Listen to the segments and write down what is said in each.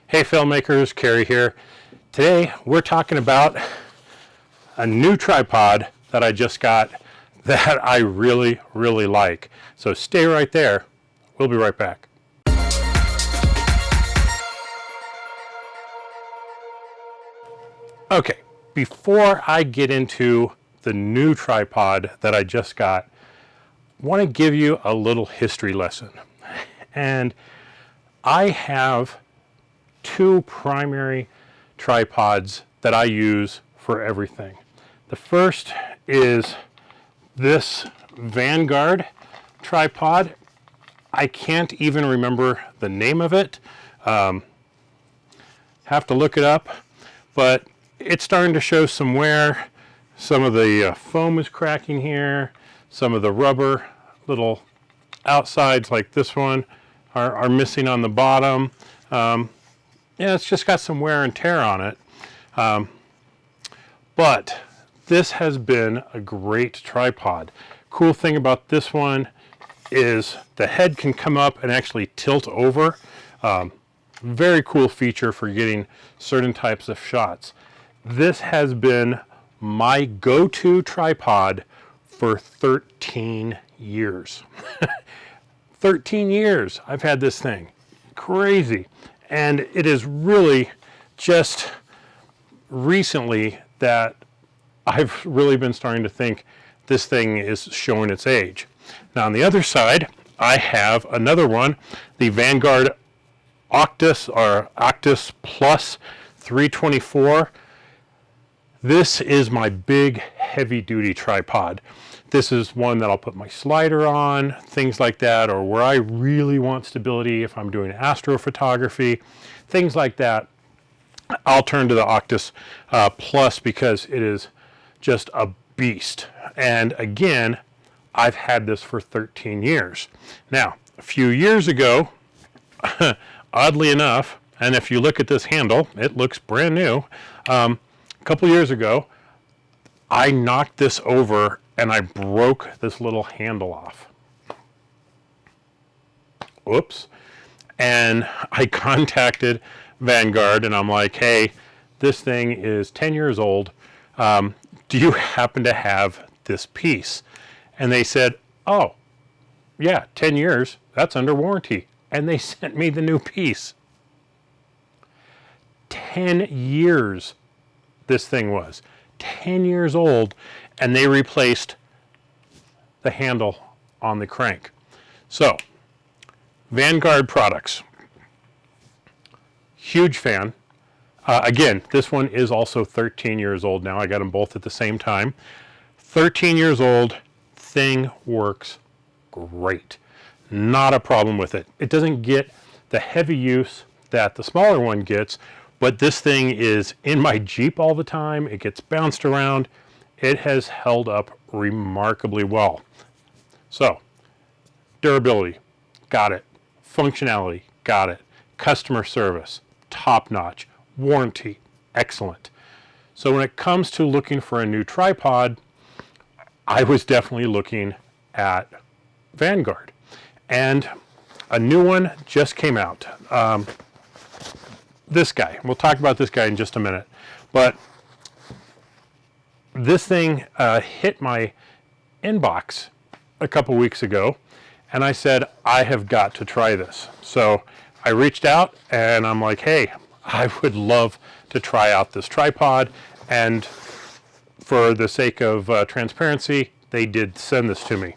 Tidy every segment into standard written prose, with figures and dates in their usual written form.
Hey filmmakers, Kerry here. Today we're talking about a new tripod that I just got that I really like. So stay right there. We'll be right back. Okay, before I get into the new tripod that I just got, I want to give you a little history lesson. And I have two primary tripods that I use for everything. The first is this Vanguard tripod. I can't even remember the name of it. Have to look it up, but it's starting to show some wear. Some of the foam is cracking here. Some of the rubber little outsides like this one are missing on the bottom. Yeah, it's just got some wear and tear on it. But this has been a great tripod. Cool thing about this one is the head can come up and actually tilt over. Very cool feature for getting certain types of shots. This has been my go-to tripod for 13 years. 13 years I've had this thing. Crazy. And it is really just recently that I've really been starting to think this thing is showing its age. Now on the other side, I have another one, the Vanguard Octus Plus 324. This is my big heavy duty tripod. This is one that I'll put my slider on, things like that, or where I really want stability if I'm doing astrophotography, things like that. I'll turn to the Octus Plus because it is just a beast. And again, I've had this for 13 years. Now, a few years ago, oddly enough, and if you look at this handle, it looks brand new. A couple years ago, I knocked this over and I broke this little handle off. Whoops. And I contacted Vanguard and I'm like, hey, this thing is 10 years old. Do you happen to have this piece? And they said, oh, yeah, 10 years, that's under warranty. And they sent me the new piece. 10 years this thing was. 10 years old, and they replaced the handle on the crank. So, Vanguard products. Huge fan. Again, this one is also 13 years old now. I got them both at the same time. 13 years old, thing works great. Not a problem with it. It doesn't get the heavy use that the smaller one gets, but this thing is in my Jeep all the time. It gets bounced around. It has held up remarkably well. So, durability, got it. Functionality, got it. Customer service, top notch. Warranty, excellent. So when it comes to looking for a new tripod, I was definitely looking at Vanguard. And a new one just came out. This guy, we'll talk about this guy in just a minute, but this thing hit my inbox a couple weeks ago and I said, I have got to try this. So I reached out and I'm like, hey, I would love to try out this tripod, and for the sake of transparency, they did send this to me.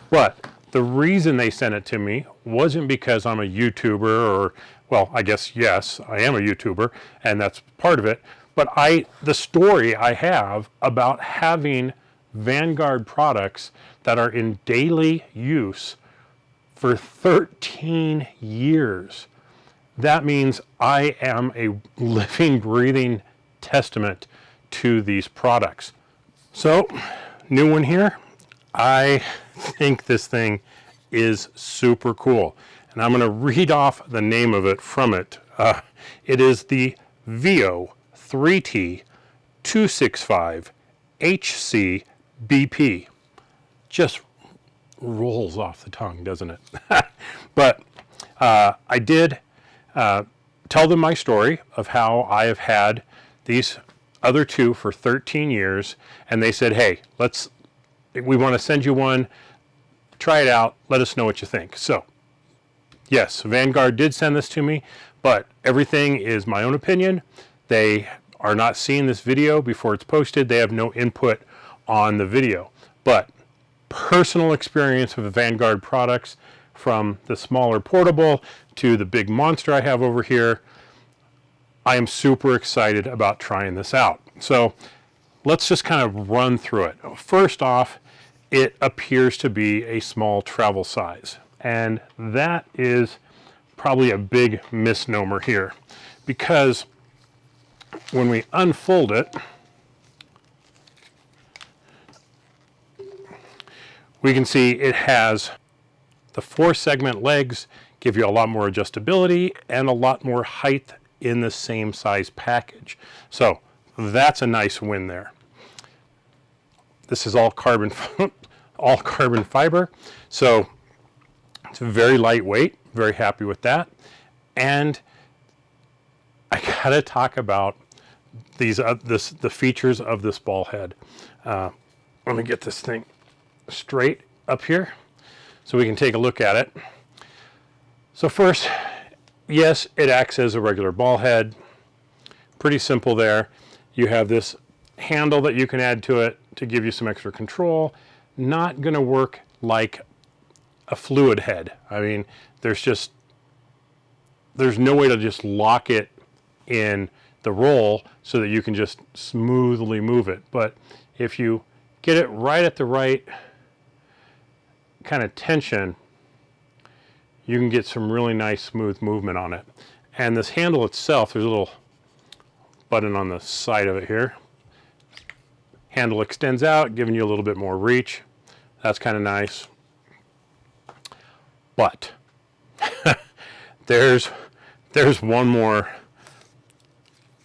But the reason they sent it to me wasn't because I'm a YouTuber or, well, I guess, yes, I am a YouTuber, and that's part of it. But the story I have about having Vanguard products that are in daily use for 13 years, that means I am a living, breathing testament to these products. So, new one here. I think this thing is super cool. And I'm going to read off the name of it from it. It is the VEO 3T 265 HC Just rolls off the tongue, doesn't it? But I did tell them my story of how I have had these other two for 13 years, and they said, hey, we want to send you one, try it out, let us know what you think. So yes, Vanguard did send this to me, but everything is my own opinion. They are not seeing this video before it's posted. They have no input on the video, but personal experience with the Vanguard products, from the smaller portable to the big monster I have over here, I am super excited about trying this out. So let's just kind of run through it. First off, it appears to be a small travel size, and that is probably a big misnomer here, because when we unfold it, we can see it has the 4-segment legs, give you a lot more adjustability and a lot more height in the same size package. So that's a nice win there. This is all carbon fiber, so it's very lightweight. Very happy with that. And I gotta talk about the features of this ball head. Let me get this thing straight up here so we can take a look at it. So first, yes, it acts as a regular ball head. Pretty simple there. You have this handle that you can add to it to give you some extra control. Not gonna work like a fluid head. I mean, there's no way to just lock it in the roll so that you can just smoothly move it. But if you get it right at the right kind of tension, you can get some really nice smooth movement on it. And this handle itself, there's a little button on the side of it here. Handle extends out, giving you a little bit more reach. That's kind of nice. But there's one more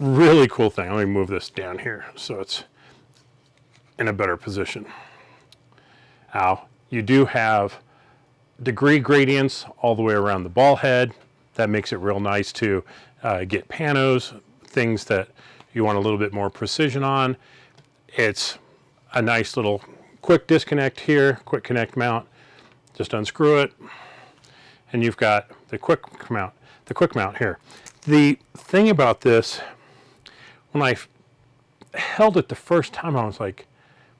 really cool thing. Let me move this down here so it's in a better position. Now, you do have degree gradients all the way around the ball head. That makes it real nice to get panos, things that you want a little bit more precision on. It's a nice little quick disconnect here, quick connect mount. Just unscrew it, and you've got the quick mount here. The thing about this, when I held it the first time, I was like,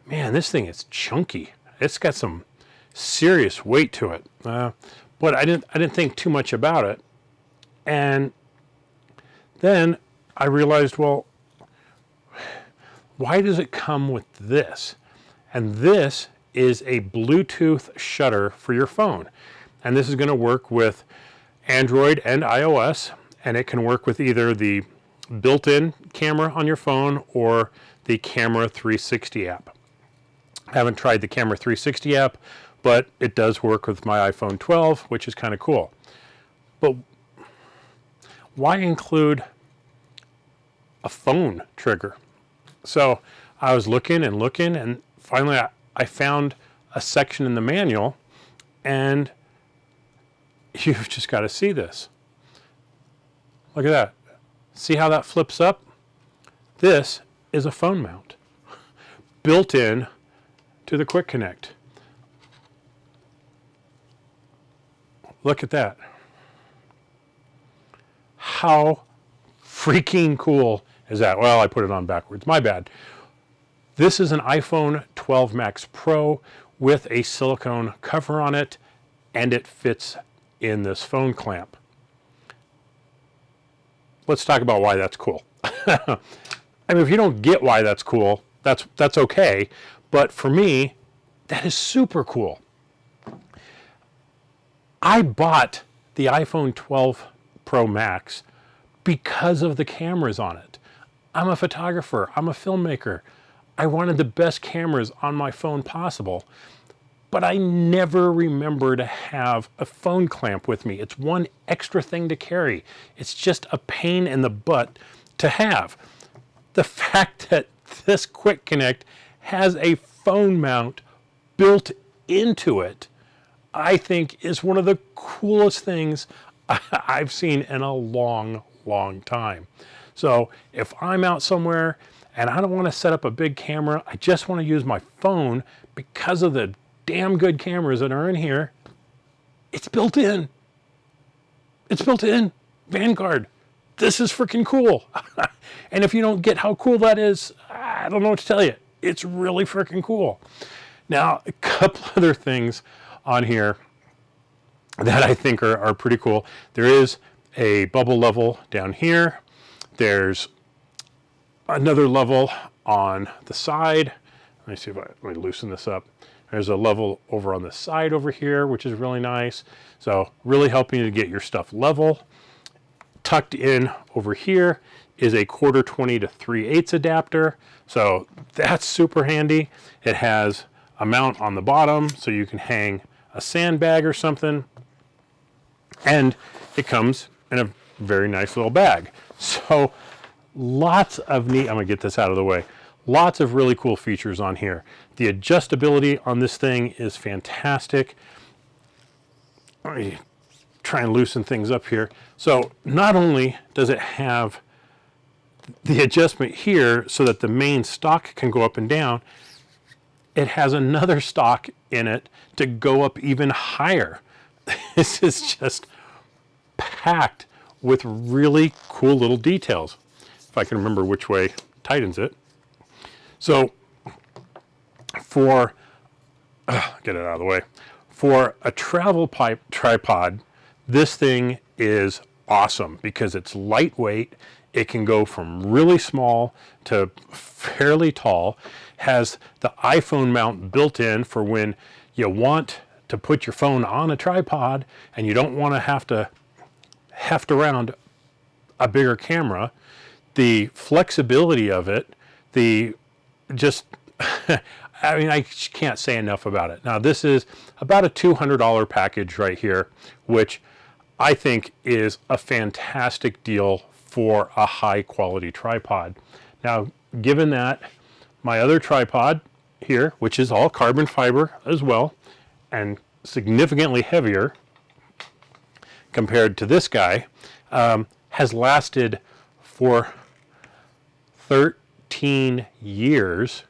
man, this thing is chunky. It's got some serious weight to it. But I didn't think too much about it. And then I realized, well, why does it come with this? And this is a Bluetooth shutter for your phone. And this is going to work with Android and iOS, and it can work with either the built-in camera on your phone or the Camera 360 app. I haven't tried the Camera 360 app, but it does work with my iPhone 12, which is kind of cool. But why include a phone trigger? So I was looking, and finally I found a section in the manual, and you've just got to see this. Look at that. See how that flips up? This is a phone mount built in to the Quick Connect. Look at that. How freaking cool is that? Well, I put it on backwards. My bad. This is an iPhone 12 Max Pro with a silicone cover on it, and it fits in this phone clamp. Let's talk about why that's cool. I mean, if you don't get why that's cool, that's okay. But for me, that is super cool. I bought the iPhone 12 Pro Max because of the cameras on it. I'm a photographer. I'm a filmmaker. I wanted the best cameras on my phone possible, but I never remember to have a phone clamp with me. It's one extra thing to carry. It's just a pain in the butt to have. The fact that this Quick Connect has a phone mount built into it, I think is one of the coolest things I've seen in a long long time. So if I'm out somewhere and I don't want to set up a big camera, I just want to use my phone because of the damn good cameras that are in here, it's built in. It's built in. Vanguard. This is freaking cool. And if you don't get how cool that is, I don't know what to tell you. It's really freaking cool. Now, a couple other things on here that I think are pretty cool. There is a bubble level down here. There's another level on the side. Let me see if let me loosen this up. There's a level over on the side over here, which is really nice. So really helping you to get your stuff level. Tucked in over here is a 1/4-20 to 3/8 adapter. So that's super handy. It has a mount on the bottom so you can hang a sandbag or something. And it comes in a very nice little bag. So lots of neat, I'm gonna get this out of the way. Lots of really cool features on here. The adjustability on this thing is fantastic. Let me try and loosen things up here. So not only does it have the adjustment here so that the main stock can go up and down, it has another stock in it to go up even higher. This is just packed with really cool little details. If I can remember which way tightens it. So for, get it out of the way, for a travel pipe tripod, this thing is awesome because it's lightweight. It can go from really small to fairly tall, has the iPhone mount built in for when you want to put your phone on a tripod and you don't want to have to heft around a bigger camera. The flexibility of it, the just, I mean, I can't say enough about it. Now this is about a $200 package right here, which I think is a fantastic deal for a high quality tripod. Now, given that my other tripod here, which is all carbon fiber as well, and significantly heavier compared to this guy, has lasted for 13 years,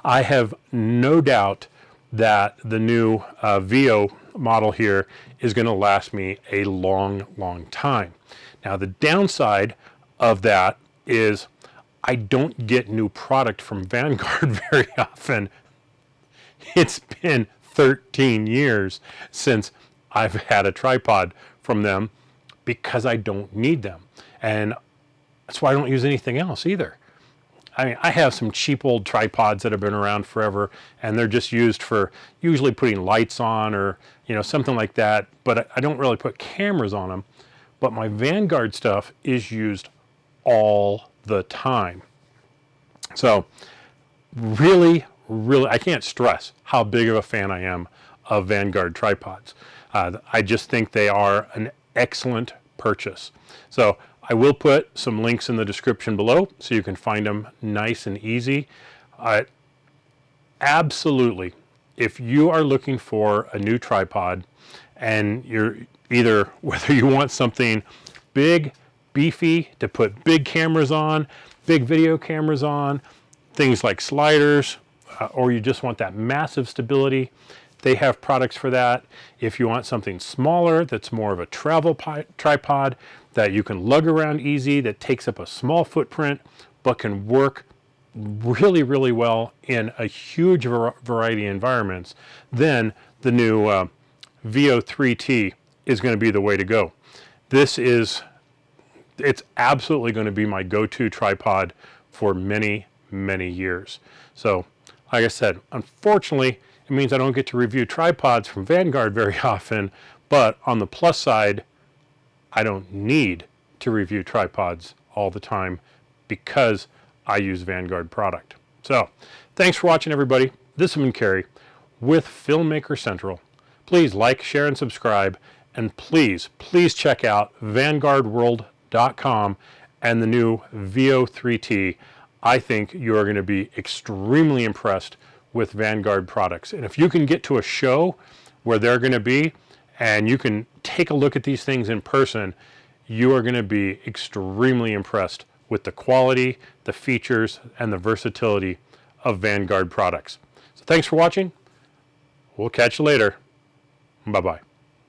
I have no doubt that the new VEO model here is going to last me a long, long time. Now, the downside of that is I don't get new product from Vanguard very often. It's been 13 years since I've had a tripod from them because I don't need them. And that's why I don't use anything else either. I mean, I have some cheap old tripods that have been around forever, and they're just used for usually putting lights on or, you know, something like that, but I don't really put cameras on them. But my Vanguard stuff is used all the time. So really, I can't stress how big of a fan I am of Vanguard tripods. I just think they are an excellent purchase. So I will put some links in the description below so you can find them nice and easy. Absolutely, if you are looking for a new tripod and you're either, whether you want something big, beefy to put big cameras on, big video cameras on, things like sliders, or you just want that massive stability, they have products for that. If you want something smaller that's more of a travel tripod that you can lug around easy, that takes up a small footprint but can work really, really well in a huge variety of environments, then the new VEO 3T is going to be the way to go. It's absolutely going to be my go-to tripod for many, many years. So, like I said, unfortunately, it means I don't get to review tripods from Vanguard very often, but on the plus side, I don't need to review tripods all the time because I use Vanguard product. So, thanks for watching, everybody. This has been Kerry with Filmmaker Central. Please like, share, and subscribe, and please check out vanguardworld.com and the new VEO 3T. I think you are going to be extremely impressed with Vanguard products. And if you can get to a show where they're going to be and you can take a look at these things in person, you are going to be extremely impressed with the quality, the features, and the versatility of Vanguard products. So thanks for watching. We'll catch you later. Bye-bye.